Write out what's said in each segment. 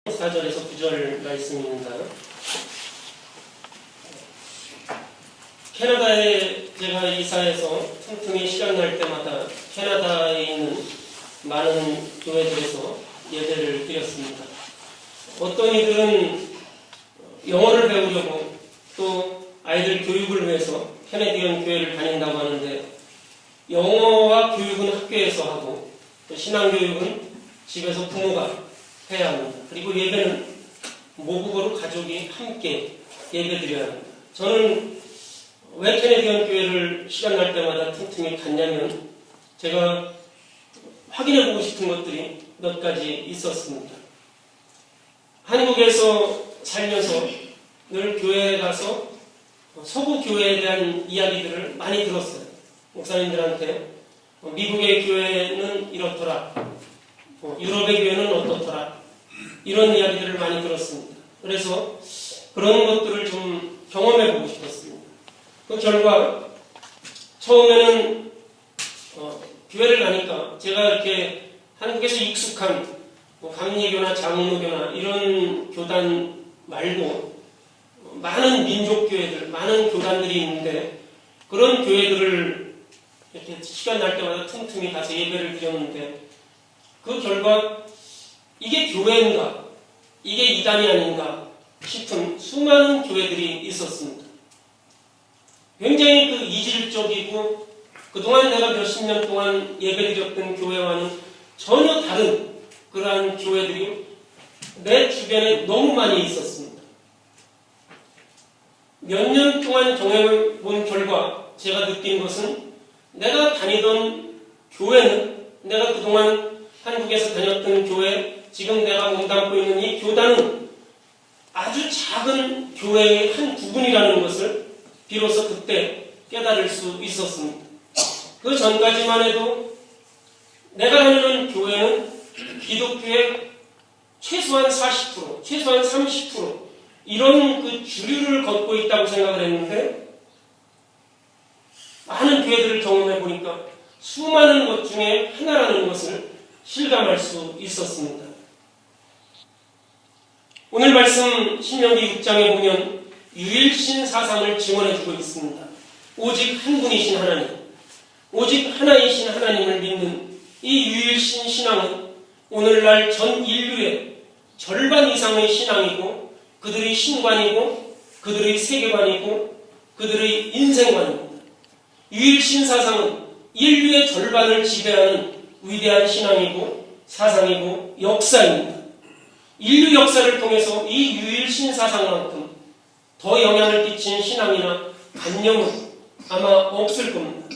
4절에서 9절 말씀입니다. 캐나다에 제가 이사해서 틈틈이 시간 날 때마다 캐나다에 있는 많은 교회들에서 예배를 드렸습니다. 어떤 이들은 영어를 배우려고 또 아이들 교육을 위해서 캐네디언 교회를 다닌다고 하는데, 영어와 교육은 학교에서 하고 또 신앙교육은 집에서 부모가 해야 합니다. 그리고 예배는 모국어로 가족이 함께 예배드려야 합니다. 저는 왜 캐네디언 교회를 시간 날 때마다 틈틈이 갔냐면, 제가 확인해보고 싶은 것들이 몇 가지 있었습니다. 한국에서 살면서 늘 교회에 가서 서구 교회에 대한 이야기들을 많이 들었어요. 목사님들한테 미국의 교회는 이렇더라, 유럽의 교회는 어떻더라, 이런 이야기들을 많이 들었습니다. 그래서 그런 것들을 좀 경험해보고 싶었습니다. 그 결과 처음에는 교회를 가니까 제가 이렇게 한국에서 익숙한 감리교나 장로교나 이런 교단 말고 많은 민족교회들, 많은 교단들이 있는데, 그런 교회들을 이렇게 시간 날 때마다 틈틈이 가서 예배를 드렸는데, 그 결과 이게 교회인가, 이게 이단이 아닌가 싶은 수많은 교회들이 있었습니다. 굉장히 그 이질적이고 그동안 내가 몇십 년 동안 예배드렸던 교회와는 전혀 다른 그러한 교회들이 내 주변에 너무 많이 있었습니다. 몇 년 동안 경험을 본 결과 제가 느낀 것은, 내가 다니던 교회는, 내가 그동안 한국에서 다녔던 교회, 지금 내가 몸담고 있는 이 교단은 아주 작은 교회의 한 부분이라는 것을 비로소 그때 깨달을 수 있었습니다. 그 전까지만 해도 내가 다니는 교회는 기독교의 최소한 40%, 최소한 30% 이런 그 주류를 걷고 있다고 생각을 했는데, 많은 교회들을 경험해 보니까 수많은 것 중에 하나라는 것을 실감할 수 있었습니다. 오늘 말씀 신명기 6장에 보면 유일신 사상을 증언해주고 있습니다. 오직 한 분이신 하나님, 오직 하나이신 하나님을 믿는 이 유일신 신앙은 오늘날 전 인류의 절반 이상의 신앙이고, 그들의 신관이고, 그들의 세계관이고, 그들의 인생관입니다. 유일신 사상은 인류의 절반을 지배하는 위대한 신앙이고 사상이고 역사입니다. 인류 역사를 통해서 이 유일신 사상만큼 더 영향을 끼친 신앙이나 관념은 아마 없을 겁니다.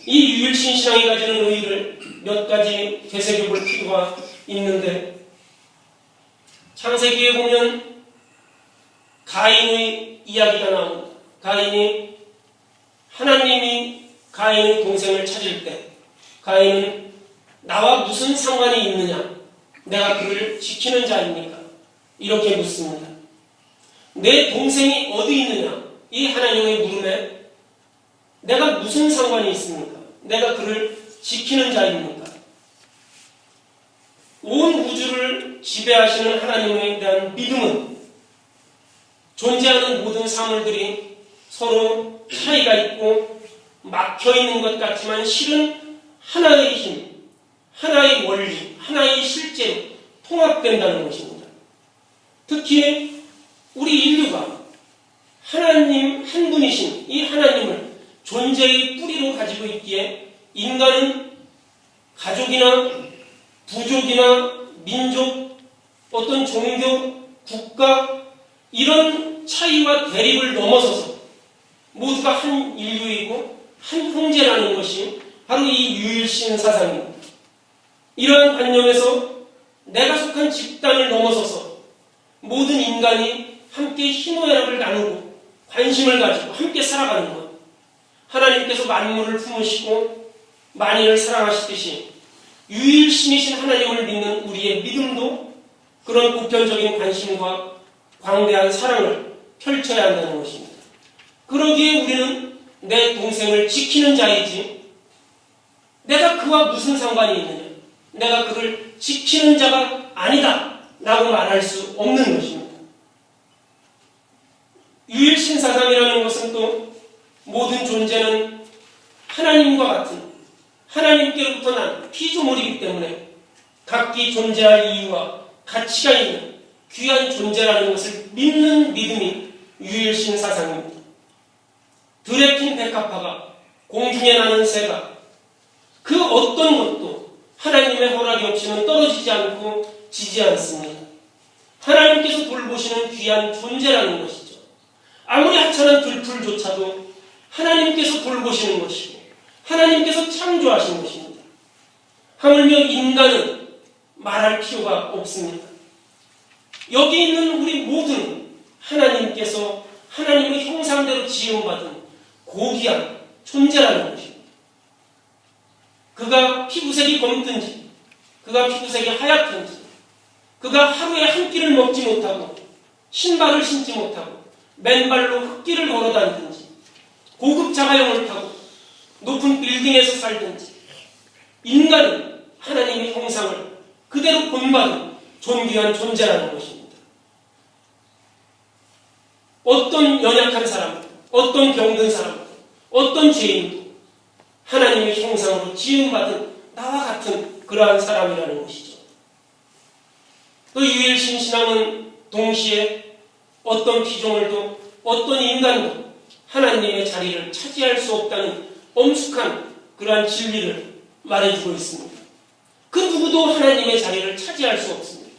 이 유일신 신앙이 가지는 의의를 몇 가지 되새겨볼 필요가 있는데, 창세기에 보면 가인의 이야기가 나옵니다. 하나님이 가인의 동생을 찾을 때 가인은 나와 무슨 상관이 있느냐? 내가 그를 지키는 자입니까? 이렇게 묻습니다. 내 동생이 어디 있느냐? 이 하나님의 물음에 내가 무슨 상관이 있습니까? 내가 그를 지키는 자입니까? 온 우주를 지배하시는 하나님에 대한 믿음은 존재하는 모든 사물들이 서로 차이가 있고 막혀있는 것 같지만 실은 하나의 힘, 하나의 원리, 하나의 실제로 통합된다는 것입니다. 특히 우리 인류가 하나님 한 분이신 이 하나님을 존재의 뿌리로 가지고 있기에, 인간은 가족이나 부족이나 민족, 어떤 종교, 국가 이런 차이와 대립을 넘어서서 모두가 한 인류이고 한 형제라는 것이 바로 이 유일신 사상입니다. 이러한 관념에서 내가 속한 집단을 넘어서서 모든 인간이 함께 희노애락을 나누고 관심을 가지고 함께 살아가는 것, 하나님께서 만물을 품으시고 만인을 사랑하시듯이 유일신이신 하나님을 믿는 우리의 믿음도 그런 보편적인 관심과 광대한 사랑을 펼쳐야 한다는 것입니다. 그러기에 우리는 내 동생을 지키는 자이지, 내가 그와 무슨 상관이 있느냐, 내가 그를 지키는 자가 아니다, 라고 말할 수 없는 것입니다. 유일신사상이라는 것은 또 모든 존재는 하나님과 같은 하나님께로부터 난 피조물이기 때문에 각기 존재할 이유와 가치가 있는 귀한 존재라는 것을 믿는 믿음이 유일신사상입니다. 들에 핀 백합화가 공중에 나는 새가 그 어떤 것도 하나님의 허락이 없이는 떨어지지 않고 지지 않습니다. 하나님께서 돌보시는 귀한 존재라는 것이죠. 아무리 하찮은 들풀조차도 하나님께서 돌보시는 것이고 하나님께서 창조하신 것입니다. 하물며 인간은 말할 필요가 없습니다. 여기 있는 우리 모두는 하나님께서 하나님의 형상대로 지음받은 고귀한 존재라는 것입니다. 그가 피부색이 검든지 그가 피부색이 하얗든지 그가 하루에 한 끼를 먹지 못하고 신발을 신지 못하고 맨발로 흙길을 걸어다니든지 고급 자가용을 타고 높은 빌딩에서 살든지 인간은 하나님의 형상을 그대로 본받은 존귀한 존재라는 것입니다. 어떤 연약한 사람도 어떤 병든 사람도 어떤 죄인도 하나님의 형상으로 지음받은 나와 같은 그러한 사람이라는 것이죠. 또 유일신 신앙은 동시에 어떤 피조물도 어떤 인간도 하나님의 자리를 차지할 수 없다는 엄숙한 그러한 진리를 말해주고 있습니다. 그 누구도 하나님의 자리를 차지할 수 없습니다.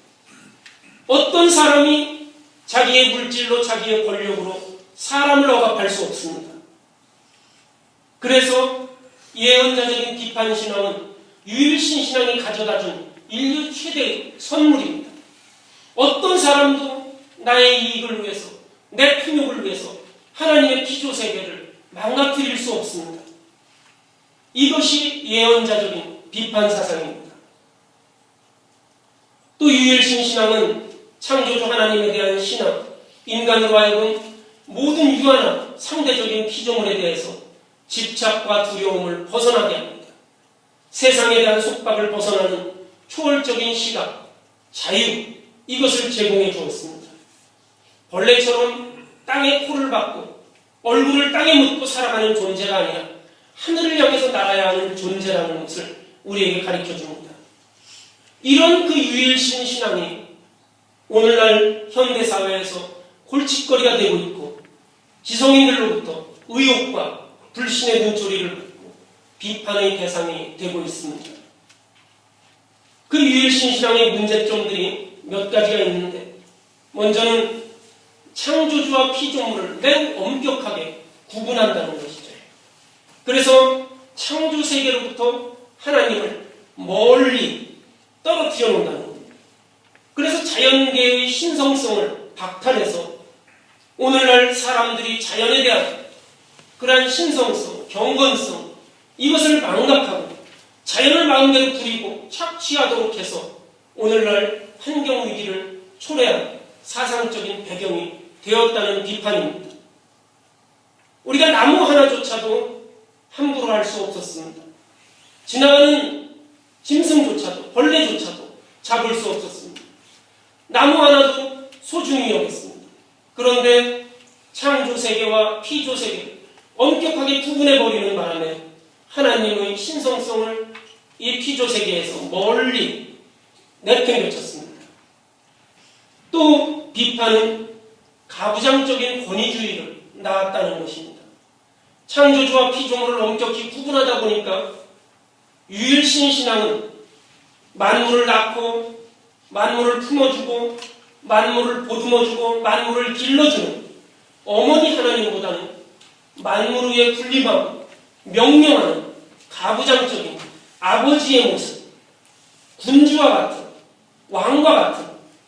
어떤 사람이 자기의 물질로 자기의 권력으로 사람을 억압할 수 없습니다. 그래서 예언자적인 비판신앙은 유일신 신앙이 가져다준 인류 최대의 선물입니다. 어떤 사람도 나의 이익을 위해서 내 풍욕을 위해서 하나님의 피조세계를 망가뜨릴 수 없습니다. 이것이 예언자적인 비판사상입니다. 또 유일신 신앙은 창조주 하나님에 대한 신앙, 인간으로 하여금 모든 유한한 상대적인 피조물에 대해서 집착과 두려움을 벗어나게 합니다. 세상에 대한 속박을 벗어나는 초월적인 시각, 자유, 이것을 제공해 주었습니다. 벌레처럼 땅에 코를 박고 얼굴을 땅에 묻고 살아가는 존재가 아니라 하늘을 향해서 날아야 하는 존재라는 것을 우리에게 가르쳐 줍니다. 이런 그 유일신 신앙이 오늘날 현대사회에서 골칫거리가 되고 있고 지성인들로부터 의혹과 불신의 눈초리를 받고 비판의 대상이 되고 있습니다. 그 유일신 신앙의 문제점들이 몇 가지가 있는데 먼저는 창조주와 피조물을 매우 엄격하게 구분한다는 것이죠. 그래서 창조 세계로부터 하나님을 멀리 떨어뜨려 놓는다는 겁니다. 그래서 자연계의 신성성을 박탈해서 오늘날 사람들이 자연에 대한 그러한 신성성, 경건성 이것을 망각하고 자연을 마음대로 부리고 착취하도록 해서 오늘날 환경위기를 초래한 사상적인 배경이 되었다는 비판입니다. 우리가 나무 하나조차도 함부로 할 수 없었습니다. 지나가는 짐승조차도 벌레조차도 잡을 수 없었습니다. 나무 하나도 소중히 여겼습니다. 그런데 창조세계와 피조세계를 엄격하게 구분해버리는 바람에 하나님의 신성성을 이 피조세계에서 멀리 내팽개쳤습니다. 또 비판은 가부장적인 권위주의를 낳았다는 것입니다. 창조주와 피조물을 엄격히 구분하다 보니까 유일신 신앙은 만물을 낳고 만물을 품어주고 만물을 보듬어주고 만물을 길러주는 어머니 하나님보다는 만물 위에 군림하고 명령하는 가부장적인 아버지의 모습, 군주와 같은 왕과 같은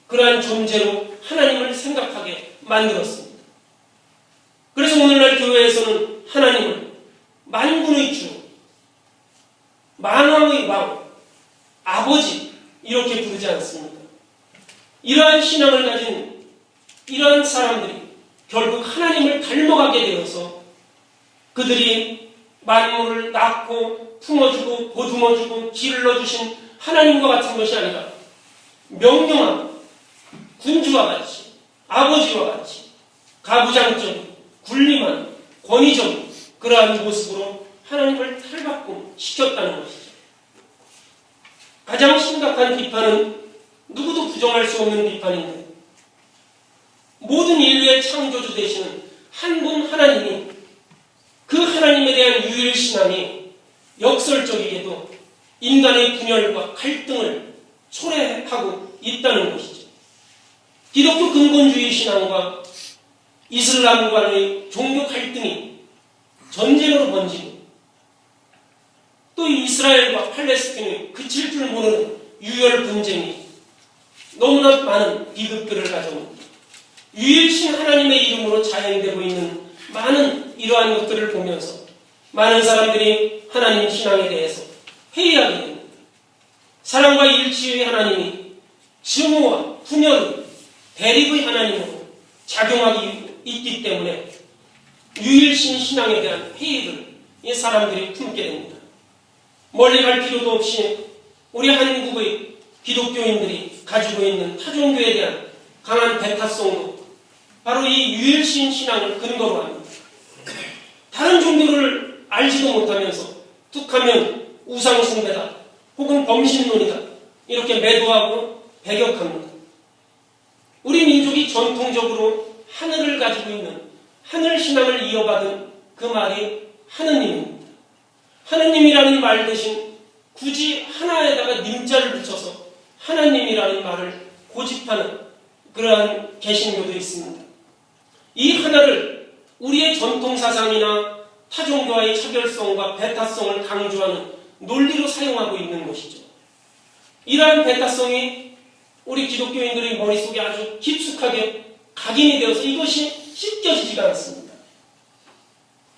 그러한 존재로 하나님을 생각하게 만들었습니다. 그래서 오늘날 교회에서는 하나님을 만군의 주, 만왕의 왕, 아버지 이렇게 부르지 않습니다. 이러한 신앙을 가진 이러한 사람들이 결국 하나님을 닮아가게 되어서 그들이 만물을 낳고 품어주고 보듬어주고 길러주신 하나님과 같은 것이 아니라 명령하고 군주와 같이, 아버지와 같이 가부장적인, 군림한, 권위적인 그러한 모습으로 하나님을 탈바꿈 시켰다는 것이죠. 가장 심각한 비판은 누구도 부정할 수 없는 비판인데, 모든 인류의 창조주 되시는 한 분 하나님이 그 하나님에 대한 유일신앙이 역설적이게도 인간의 분열과 갈등을 초래하고 있다는 것이죠. 기독교 근본주의 신앙과 이슬람과의 종교 갈등이 전쟁으로 번지고, 또 이스라엘과 팔레스틴의 그칠 줄 모르는 유혈 분쟁이 너무나 많은 비극들을 가져옵니다. 유일신 하나님의 이름으로 자행되고 있는 많은 이러한 것들을 보면서 많은 사람들이 하나님 신앙에 대해서 회의하게 됩니다. 사랑과 일치의 하나님이 증오와 분열의 대립의 하나님으로 작용하기 있기 때문에 유일신 신앙에 대한 회의를 이 사람들이 품게 됩니다. 멀리 갈 필요도 없이 우리 한국의 기독교인들이 가지고 있는 타종교에 대한 강한 배타성도 바로 이 유일신 신앙을 근거로 합니다. 다른 종교를 알지도 못하면서 툭하면 우상숭배다 혹은 범신론이다 이렇게 매도하고 배격합니다. 우리 민족이 전통적으로 하늘을 가지고 있는 하늘신앙을 이어받은 그 말이 하느님입니다. 하느님이라는 말 대신 굳이 하나에다가 님자를 붙여서 하나님이라는 말을 고집하는 그러한 개신교도 있습니다. 이 하나를 우리의 전통사상이나 타종교와의 차별성과 배타성을 강조하는 논리로 사용하고 있는 것이죠. 이러한 배타성이 우리 기독교인들의 머릿속에 아주 깊숙하게 각인이 되어서 이것이 씻겨지지가 않습니다.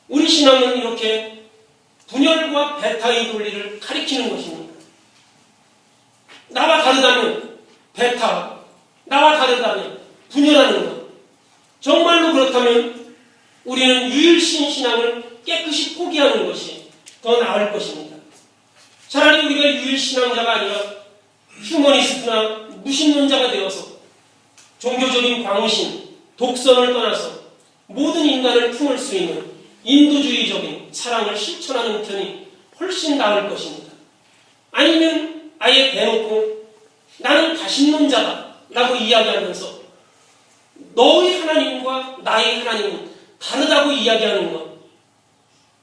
우리 신앙은 이렇게 분열과 배타의 논리를 가리키는 것입니다. 나와 다르다면 배타하고 나와 다르다면 분열하는 것. 정말로 그렇다면 우리는 유일신 신앙을 깨끗이 포기하는 것이 더 나을 것입니다. 차라리 우리가 유일신앙자가 아니라 휴머니스트나 무신론자가 되어서 종교적인 광신, 독선을 떠나서 모든 인간을 품을 수 있는 인도주의적인 사랑을 실천하는 편이 훨씬 나을 것입니다. 아니면 아예 대놓고 나는 다신론자다 라고 이야기하면서 너의 하나님과 나의 하나님은 다르다고 이야기하는 것,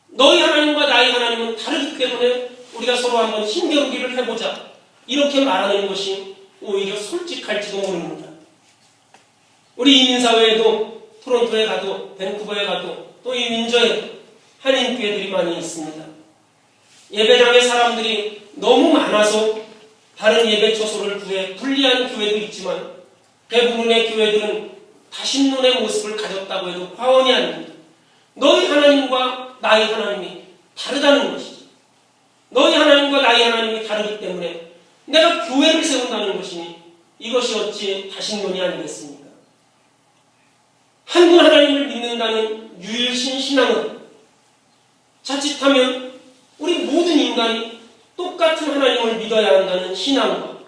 너의 하나님과 나의 하나님은 다르기 때문에 우리가 서로 한번 힘겨루기를 해보자 이렇게 말하는 것이 오히려 솔직할지도 모릅니다. 우리 이민사회에도 토론토에 가도 밴쿠버에 가도 또 이 윈저에도 한인교회들이 많이 있습니다. 예배당에 사람들이 너무 많아서 다른 예배 처소를 구해 분리한 교회도 있지만 대부분의 교회들은 다신론의 모습을 가졌다고 해도 과언이 아닙니다. 너희 하나님과 나의 하나님이 다르다는 것이죠. 너희 하나님과 나의 하나님이 다르기 때문에 내가 교회를 세운다는 것이니 이것이 어찌 다신론이 아니겠습니까? 한 분 하나님을 믿는다는 유일신 신앙은 자칫하면 우리 모든 인간이 똑같은 하나님을 믿어야 한다는 신앙과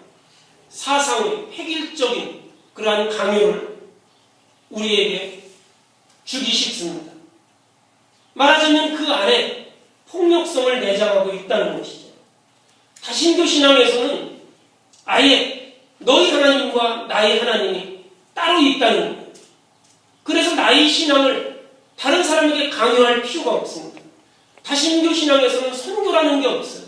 사상의 획일적인 그러한 강요를 우리에게 주기 쉽습니다. 말하자면 그 안에 폭력성을 내장하고 있다는 것이죠. 다신교 신앙에서는 아예 너희 하나님과 나의 하나님이 따로 있다는 거예요. 그래서 나의 신앙을 다른 사람에게 강요할 필요가 없습니다. 다신교 신앙에서는 선교라는 게 없어요.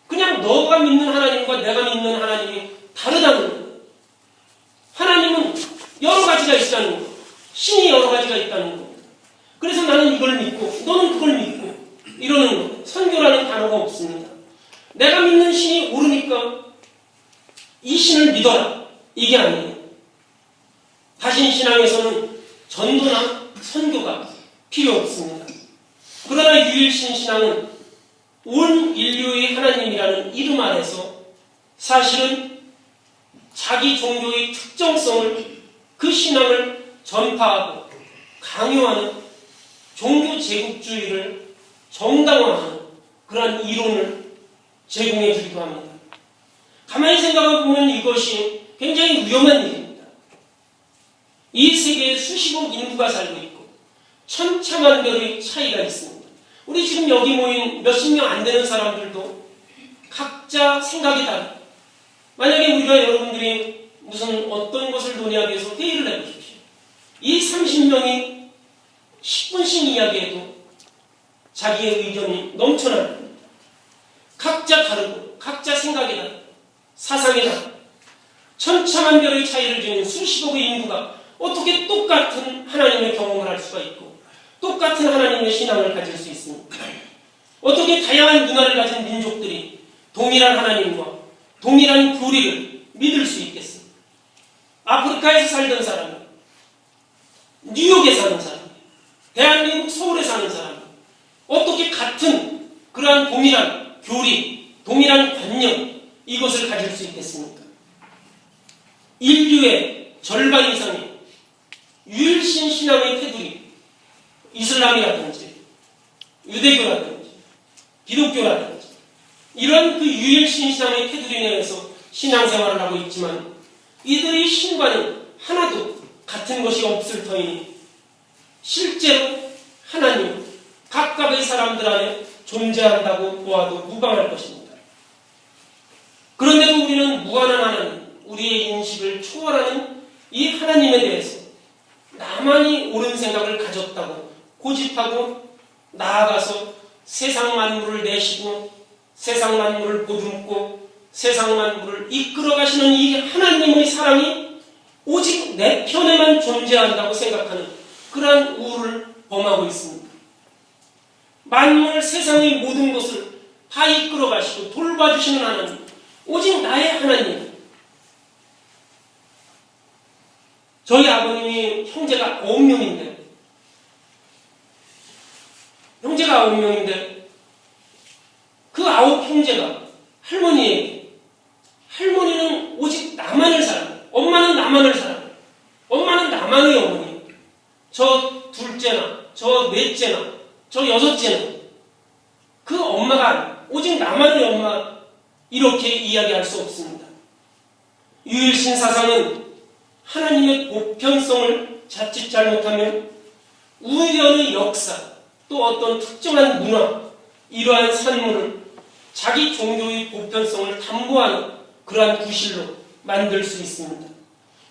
그냥 너가 믿는 하나님과 내가 믿는 하나님이 다르다는 거예요. 하나님은 여러 가지가 있다는 거예요. 신이 여러 가지가 있다는 거예요. 그래서 나는 이걸 믿고 너는 그걸 믿고 이러는 거예요. 선교라는 단어가 없습니다. 내가 믿는 신이 옳으니까 이 신을 믿어라. 이게 아니에요. 다신신앙에서는 전도나 선교가 필요 없습니다. 그러나 유일신 신앙은 온 인류의 하나님이라는 이름 아래서 사실은 자기 종교의 특정성을 그 신앙을 전파하고 강요하는 종교 제국주의를 정당화하는 그러한 이론을 제공해 주기도 합니다. 가만히 생각해 보면 이것이 굉장히 위험한 일입니다. 이 세계에 수십억 인구가 살고 있고 천차만별의 차이가 있습니다. 우리 지금 여기 모인 몇십 명 안 되는 사람들도 각자 생각이 다르다. 만약에 우리가 여러분들이 무슨 어떤 것을 논의하기 위해서 회의를 해보십시오. 이 30명이 10분씩 이야기해도 자기의 의견이 넘쳐날 겁니다. 각자 다르고 각자 생각이 다르고 사상이 다르고 천차만별의 차이를 지닌 수십억의 인구가 어떻게 똑같은 하나님의 경험을 할 수가 있고 똑같은 하나님의 신앙을 가질 수 있습니까? 어떻게 다양한 문화를 가진 민족들이 동일한 하나님과 동일한 교리를 믿을 수 있겠습니까? 아프리카에서 살던 사람이 뉴욕에 사는 사람이 대한민국 서울에 사는 사람이 어떻게 같은 그러한 동일한 교리, 동일한 관념 이것을 가질 수 있겠습니까? 인류의 절반 이상이 유일신 신앙의 테두리, 이슬람이라든지 유대교라든지 기독교라든지 이런 그 유일신 신앙의 테두리 내에서 신앙생활을 하고 있지만 이들의 신과는 하나도 같은 것이 없을 터이니 실제로 하나님 각각의 사람들 안에 존재한다고 보아도 무방할 것입니다. 그런데도 우리는 무한한 하나님, 우리의 인식을 초월하는 이 하나님에 대해서 나만이 옳은 생각을 가졌다고 고집하고 나아가서 세상 만물을 내시고 세상 만물을 보듬고 세상 만물을 이끌어 가시는 이 하나님의 사랑이 오직 내 편에만 존재한다고 생각하는 그러한 우를 범하고 있습니다. 만물 세상의 모든 것을 다 이끌어 가시고 돌봐주시는 하나님, 오직 나의 하나님. 저희 아버님이 형제가 9명인데 그 9형제가 할머니에게 할머니는 오직 나만을 사랑해. 엄마는 나만을 사랑해. 엄마는 나만의 어머니. 저 둘째나 저 넷째나 저 여섯째는 그 엄마가 아니에요. 오직 나만의 엄마 이렇게 이야기할 수 없습니다. 유일신 사상은 하나님의 보편성을 자칫 잘못하면 우연의 역사 또 어떤 특정한 문화 이러한 산물을 자기 종교의 보편성을 담보하는 그러한 구실로 만들 수 있습니다.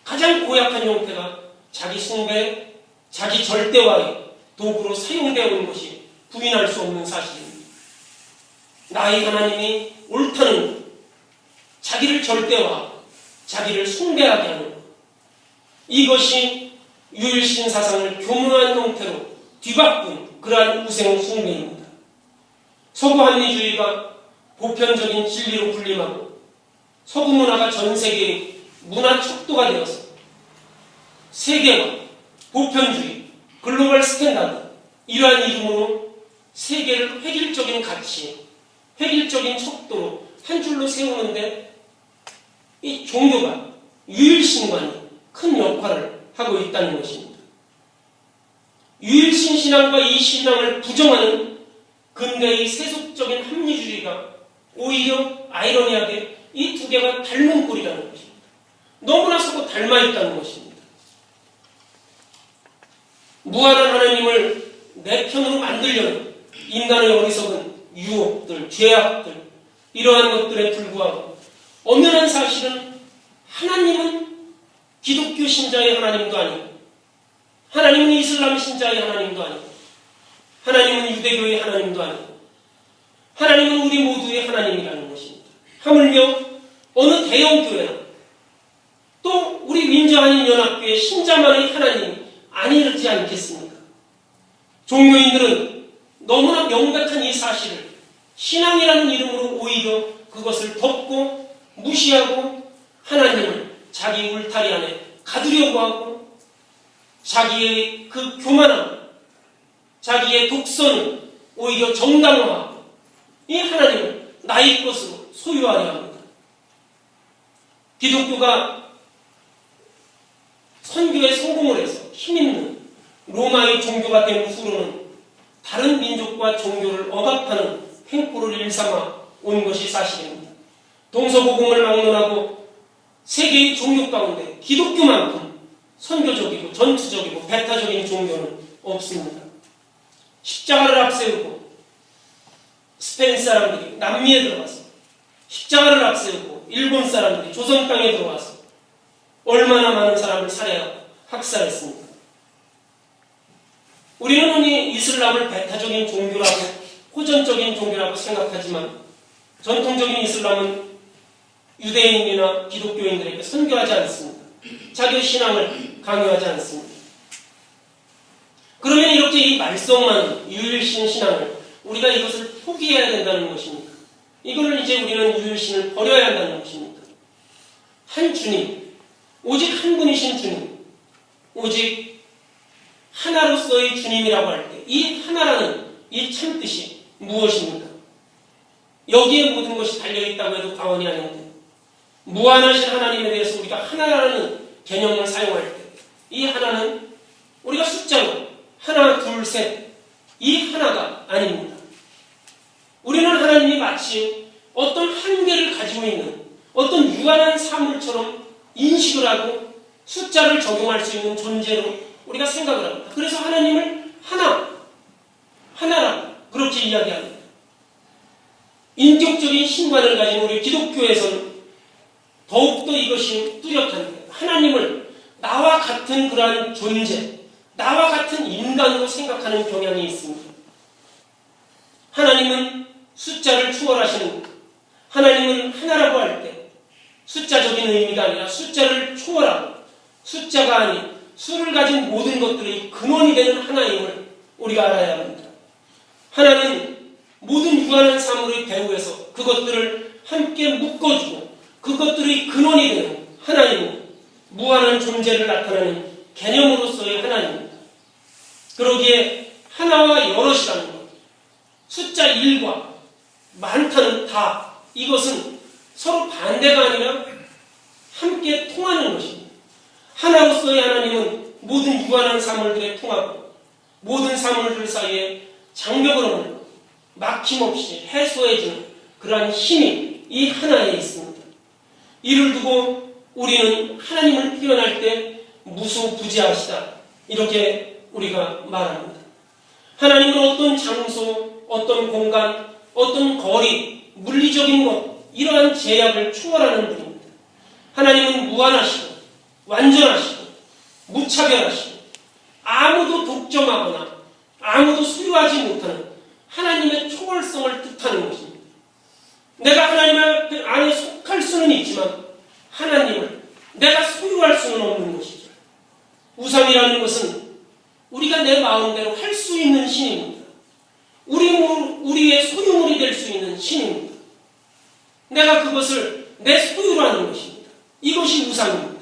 가장 고약한 형태가 자기 숭배, 자기 절대화의 도구로 사용되어 온 것이 부인할 수 없는 사실입니다. 나의 하나님이 옳다는 것, 자기를 절대화하고 자기를 숭배하게 하는 것, 이것이 유일신 사상을 교묘한 형태로 뒤바꾼 그러한 우생 숭배입니다. 서구 합리주의가 보편적인 진리로 군림하고 서구 문화가 전 세계의 문화 척도가 되어서 세계화, 보편주의, 글로벌 스탠다드 이러한 이름으로 세계를 획일적인 가치, 획일적인 척도로 한 줄로 세우는데 이 종교가 유일신관이 큰 역할을 하고 있다는 것입니다. 유일신 신앙과 이 신앙을 부정하는 근대의 세속적인 합리주의가 오히려 아이러니하게 이 두 개가 닮은 꼴이라는 것입니다. 너무나 서로 닮아있다는 것입니다. 무한한 하나님을 내 편으로 만들려는 인간의 어리석은 유혹들, 죄악들 이러한 것들에 불구하고 엄연한 사실은 하나님은 기독교 신자의 하나님도 아니고 하나님은 이슬람 신자의 하나님도 아니고 하나님은 유대교의 하나님도 아니고 하나님은 우리 모두의 하나님이라는 것입니다. 하물며 어느 대형교회나 또 우리 민주한인연합교회 신자만의 하나님이 아니지 않겠습니까? 종교인들은 너무나 명백한 이 사실을 신앙이라는 이름으로 오히려 그것을 덮고 무시하고 하나님을 자기 울타리 안에 가두려고 하고 자기의 그 교만함, 자기의 독선을 오히려 정당화하고 이 하나님을 나의 것으로 소유하려 합니다. 기독교가 선교에 성공을 해서 힘있는 로마의 종교가 된 후로는 다른 민족과 종교를 억압하는 횡포를 일삼아 온 것이 사실입니다. 동서복음을 막론하고 세계의 종교 가운데 기독교만큼 선교적이고 전투적이고 배타적인 종교는 없습니다. 십자가를 앞세우고 스페인 사람들이 남미에 들어가서 십자가를 앞세우고 일본 사람들이 조선 땅에 들어와서 얼마나 많은 사람을 살해하고 학살했습니까? 우리는 흔히 이슬람을 배타적인 종교라고 호전적인 종교라고 생각하지만 전통적인 이슬람은 유대인이나 기독교인들에게 선교하지 않습니다. 자기 신앙을 강요하지 않습니다. 그러면 이렇게 이 말썽만 유일신 신앙을 우리가 이것을 포기해야 된다는 것입니까? 이걸 이제 우리는 유일신을 버려야 한다는 것입니까? 한 주님, 오직 한 분이신 주님, 오직 하나로서의 주님이라고 할 때 이 하나라는 이 참뜻이 무엇입니까? 여기에 모든 것이 달려있다고 해도 과언이 아닌데 무한하신 하나님에 대해서 우리가 하나라는 개념을 사용할 때 이 하나는 우리가 숫자로 하나, 둘, 셋 이 하나가 아닙니다. 우리는 하나님이 마치 어떤 한계를 가지고 있는 어떤 유한한 사물처럼 인식을 하고 숫자를 적용할 수 있는 존재로 우리가 생각을 합니다. 그래서 하나님을 하나라고 그렇게 이야기합니다. 인격적인 신관을 가진 우리 기독교에서는 더욱더 이것이 뚜렷한데 하나님을 나와 같은 그러한 존재, 나와 같은 인간으로 생각하는 경향이 있습니다. 하나님은 숫자를 초월하시는 것, 하나님은 하나라고 할 때 숫자적인 의미가 아니라 숫자를 초월하고 숫자가 아닌 수를 가진 모든 것들의 근원이 되는 하나임을 우리가 알아야 합니다. 하나는 모든 유한한 사물의 배후에서 그것들을 함께 묶어주고 그것들의 근원이 되는 하나님, 무한한 존재를 나타내는 개념으로서의 하나님입니다. 그러기에 하나와 여럿이라는 것, 숫자 1과 많다는 다, 이것은 서로 반대가 아니라 함께 통하는 것입니다. 하나로서의 하나님은 모든 유한한 사물들에 통하고 모든 사물들 사이에 장벽을 허물고 막힘없이 해소해주는 그러한 힘이 이 하나에 있습니다. 이를 두고 우리는 하나님을 표현할 때 무소부지하시다 이렇게 우리가 말합니다. 하나님은 어떤 장소, 어떤 공간, 어떤 거리, 물리적인 것 이러한 제약을 초월하는 분입니다. 하나님은 무한하시고 완전하시고 무차별하시고 아무도 독점하거나 아무도 소유하지 못하는 하나님의 초월성을 뜻하는 것입니다. 내가 하나님 안에 속할 수는 있지만 하나님을 내가 소유할 수는 없는 것이죠. 우상이라는 것은 우리가 내 마음대로 할 수 있는 신입니다. 우리의 소유물이 될 수 있는 신입니다. 내가 그것을 내 소유로 하는 것입니다. 이것이 우상입니다.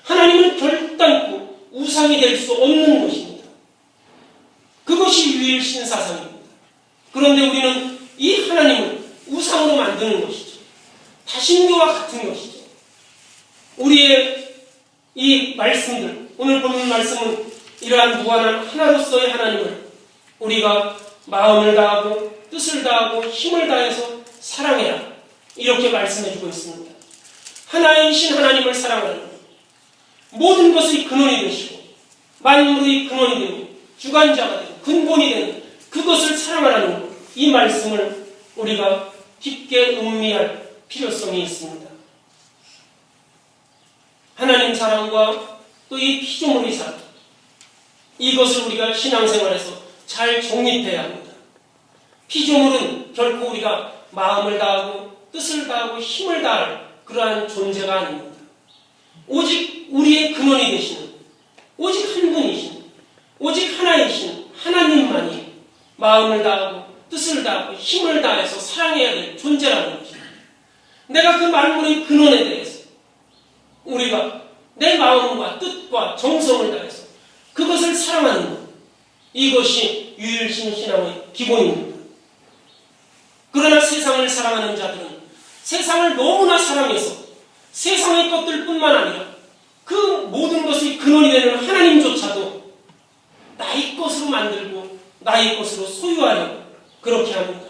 하나님은 결단코 우상이 될 수 없는 것입니다. 그것이 유일신 사상입니다. 그런데 우리는 이 하나님을 우상으로 만드는 것이죠. 다신교와 같은 것이죠. 우리의 이 말씀들, 오늘 보는 말씀은 이러한 무한한 하나로서의 하나님을 우리가 마음을 다하고 뜻을 다하고 힘을 다해서 사랑해라 이렇게 말씀해주고 있습니다. 하나이신 하나님을 사랑하는 것, 모든 것의 근원이 되시고 만물의 근원이 되고 주관자가 되고 근본이 되는 그것을 사랑하라는 것, 이 말씀을 우리가 깊게 음미할 필요성이 있습니다. 하나님 사랑과 또 이 피조물의 사랑, 이것을 우리가 신앙생활에서 잘 정립해야 합니다. 피조물은 결코 우리가 마음을 다하고 뜻을 다하고 힘을 다할 그러한 존재가 아닙니다. 오직 우리의 근원이 되시는 오직 한 분이신 오직 하나이신 하나님만이 마음을 다하고 뜻을 다하고 힘을 다해서 사랑해야 될 존재라는 것입니다. 내가 그 만물의 근원에 대해서 우리가 내 마음과 뜻과 정성을 다해서 그것을 사랑하는 것, 이것이 유일신 신앙의 기본입니다. 그러나 세상을 사랑하는 자들은 세상을 너무나 사랑해서 세상의 것들뿐만 아니라 그 모든 것의 근원이 되는 하나님조차도 나의 것으로 만들고 나의 것으로 소유하려고 그렇게 합니다.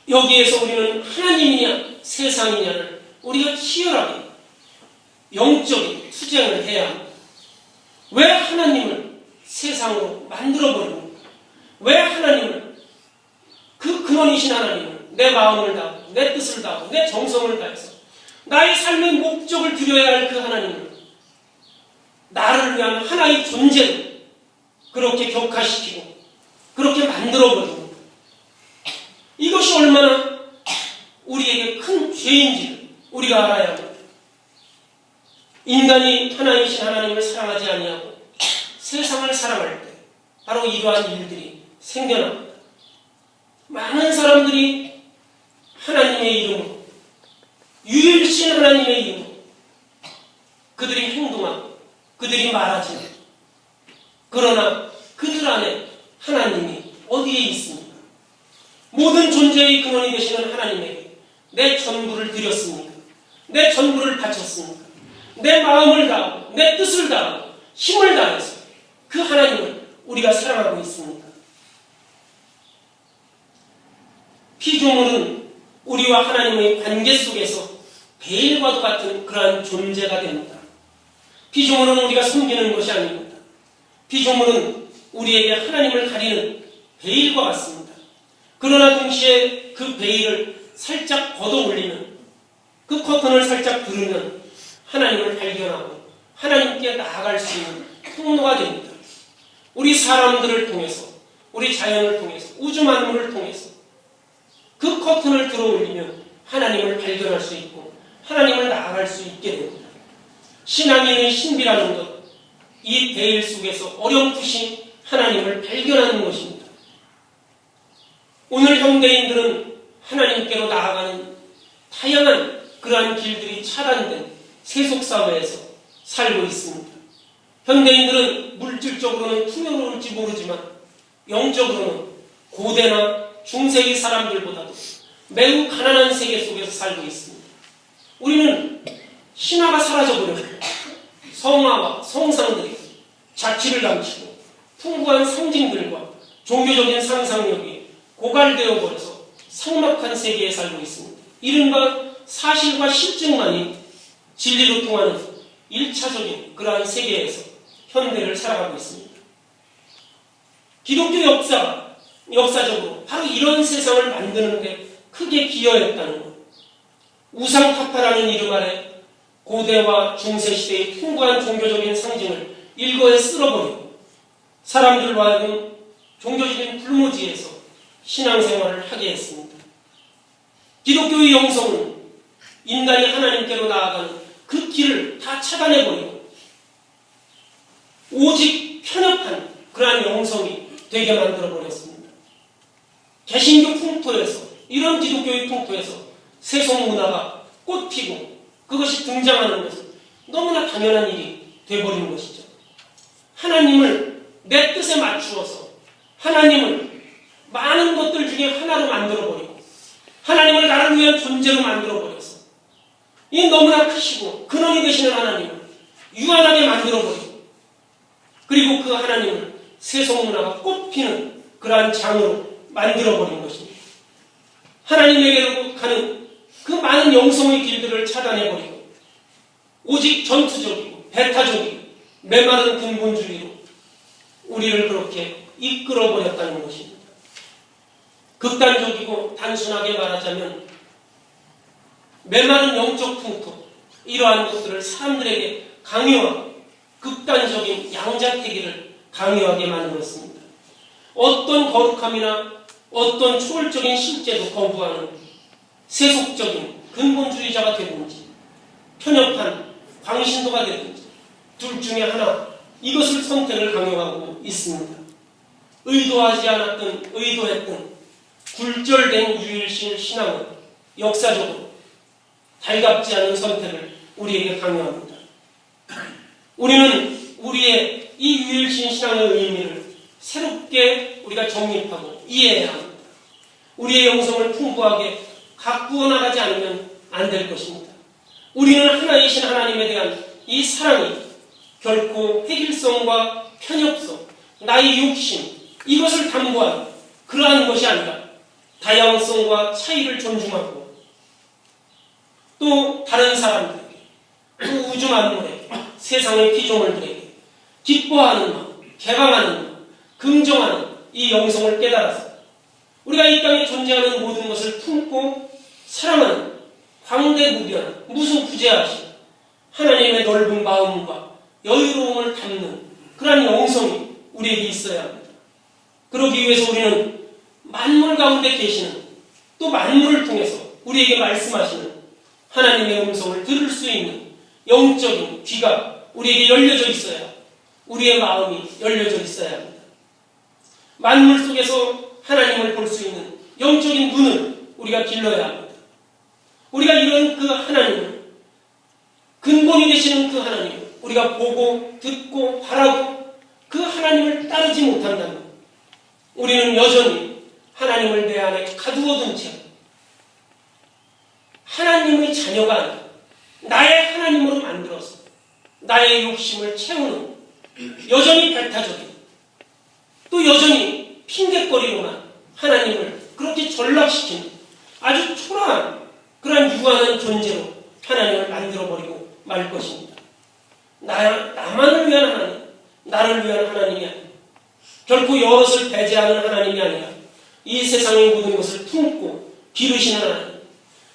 여기에서 우리는 하나님이냐 세상이냐를 우리가 치열하게 영적인 투쟁을 해야 합니다. 왜 하나님을 세상으로 만들어버립니까? 왜 하나님을, 그 근원이신 하나님을 내 마음을 다하고 내 뜻을 다하고 내 정성을 다해서 나의 삶의 목적을 드려야 할 그 하나님을 나를 위한 하나의 존재를 그렇게 격화시키고 그렇게 만들어버립니다. 이것이 얼마나 우리에게 큰 죄인지를 우리가 알아야 합니다. 인간이 하나이신 하나님을 사랑하지 아니하고 세상을 사랑할 때 바로 이러한 일들이 생겨납니다. 많은 사람들이 하나님의 이름으로, 유일신 하나님의 이름으로 그들이 행동하고 그들이 말하지만, 그러나 그들 안에 하나님이 어디에 있습니까? 모든 존재의 근원이 되시는 하나님에게 내 전부를 드렸습니까? 내 전부를 바쳤습니까? 내 마음을 다하고 내 뜻을 다하고 힘을 다해서 그 하나님을 우리가 사랑하고 있습니까? 피조물은 우리와 하나님의 관계 속에서 베일과도 같은 그러한 존재가 됩니다. 피조물은 우리가 숨기는 것이 아닙니다. 피조물은 우리에게 하나님을 가리는 베일과 같습니다. 그러나 동시에 그 베일을 살짝 걷어 올리면, 그 커튼을 살짝 들으면 하나님을 발견하고 하나님께 나아갈 수 있는 통로가 됩니다. 우리 사람들을 통해서, 우리 자연을 통해서, 우주 만물을 통해서 그 커튼을 들어 올리면 하나님을 발견할 수 있고 하나님을 나아갈 수 있게 됩니다. 신앙인의 신비라는 것, 이 베일 속에서 어렴풋이 하나님을 발견하는 것입니다. 오늘 현대인들은 하나님께로 나아가는 다양한 그러한 길들이 차단된 세속사회에서 살고 있습니다. 현대인들은 물질적으로는 풍요로울지 모르지만 영적으로는 고대나 중세의 사람들보다도 매우 가난한 세계 속에서 살고 있습니다. 우리는 신화가 사라져버렸고 성화와 성상들이 자취를 감추고 풍부한 상징들과 종교적인 상상력이 고갈되어 버려서 삭막한 세계에 살고 있습니다. 이른바 사실과 실증만이 진리로 통하는 1차적인 그러한 세계에서 현대를 살아가고 있습니다. 기독교 역사적으로 바로 이런 세상을 만드는 데 크게 기여했다는 것. 우상타파라는 이름 아래 고대와 중세시대의 풍부한 종교적인 상징을 일거에 쓸어버리고 사람들로 하여금 종교적인 불모지에서 신앙생활을 하게 했습니다. 기독교의 영성은 인간이 하나님께로 나아가는 그 길을 다 차단해버리고 오직 편협한 그러한 영성이 되게 만들어버렸습니다. 개신교 풍토에서, 이런 기독교의 풍토에서 세속문화가 꽃피고 그것이 등장하는 것은 너무나 당연한 일이 되어버린 것이죠. 하나님을 내 뜻에 맞추어서 하나님을 많은 것들 중에 하나로 만들어버리고 하나님을 나를 위한 존재로 만들어버려서 이 너무나 크시고 근원이 되시는 하나님을 유한하게 만들어버리고 그리고 그 하나님을 세속문화가 꽃피는 그러한 장으로 만들어버린 것입니다. 하나님에게로 가는 그 많은 영성의 길들을 차단해버리고 오직 전투적이고 배타적이고 메마른 근본주의로 우리를 그렇게 이끌어버렸다는 것입니다. 극단적이고 단순하게 말하자면 메마른 영적 풍토, 이러한 것들을 사람들에게 강요하고 극단적인 양자택일을 강요하게 만들었습니다. 어떤 거룩함이나 어떤 초월적인 실제도 거부하는 세속적인 근본주의자가 되든지 편협한 광신도가 되든지 둘 중에 하나, 이것을 선택을 강요하고 있습니다. 의도하지 않았든 의도했든 굴절된 유일신 신앙은 역사적으로 달갑지 않은 선택을 우리에게 강요합니다. 우리는 우리의 이 유일신 신앙의 의미를 새롭게 우리가 정립하고 이해해야 합니다. 우리의 영성을 풍부하게 가꾸어 나가지 않으면 안 될 것입니다. 우리는 하나이신 하나님에 대한 이 사랑이 결코 획일성과 편협성, 나의 욕심, 이것을 담보하는 그러한 것이 아니라 다양성과 차이를 존중하고 또 다른 사람들에게 그 우주 만물에 세상의 피조물들에게 기뻐하는 마음, 개방하는 마음, 긍정하는 이 영성을 깨달아서 우리가 이 땅에 존재하는 모든 것을 품고 사랑하는 광대무변한 무소부재하신 하나님의 넓은 마음과 여유로움을 담는 그러한 영성이 우리에게 있어야 합니다. 그러기 위해서 우리는 만물 가운데 계시는 또 만물을 통해서 우리에게 말씀하시는 하나님의 음성을 들을 수 있는 영적인 귀가 우리에게 열려져 있어야 합니다. 우리의 마음이 열려져 있어야 합니다. 만물 속에서 하나님을 볼 수 있는 영적인 눈을 우리가 길러야 합니다. 우리가 이런 그 하나님을, 근본이 되시는 그 하나님을 우리가 보고 듣고 바라고 그 하나님을 따르지 못한다면 우리는 여전히 하나님을 내 안에 가두어둔 채 하나님의 자녀가 아니라 나의 하나님으로 만들어서 나의 욕심을 채우는 여전히 배타적인 또 여전히 핑계거리로만 하나님을 그렇게 전락시키는 아주 초라한 그러한 유한한 존재로 하나님을 만들어버리고 말 것입니다. 나만을 위한 하나님, 나를 위한 하나님이 아니라 결코 여럿을 배제하는 하나님이 아니라 이 세상의 모든 것을 품고 기르시는 하나님,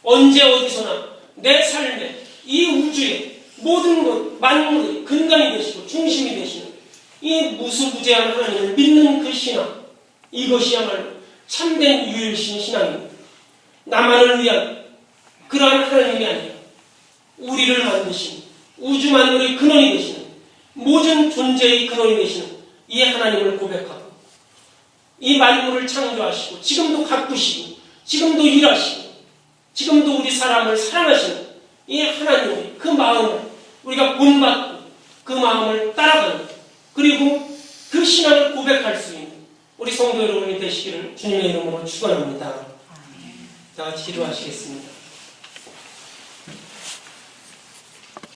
언제 어디서나 내 삶에 이 우주의 모든 것, 만물의 근간이 되시고 중심이 되시는 이 무소부재한 하나님을 믿는 그 신앙, 이것이야말로 참된 유일신 신앙입니다. 나만을 위한 그러한 하나님이 아니라 우리를 만드신 우주 만물의 근원이 되시는 모든 존재의 근원이 되시는 이 하나님을 고백하고 이 만물을 창조하시고 지금도 가꾸시고 지금도 일하시고 지금도 우리 사람을 사랑하시는 이 하나님의 그 마음을 우리가 본받고 그 마음을 따라가는 그리고 그 신앙을 고백할 수 있는 우리 성도 여러분이 되시기를 주님의 이름으로 축원합니다. 다 같이 기도하시겠습니다.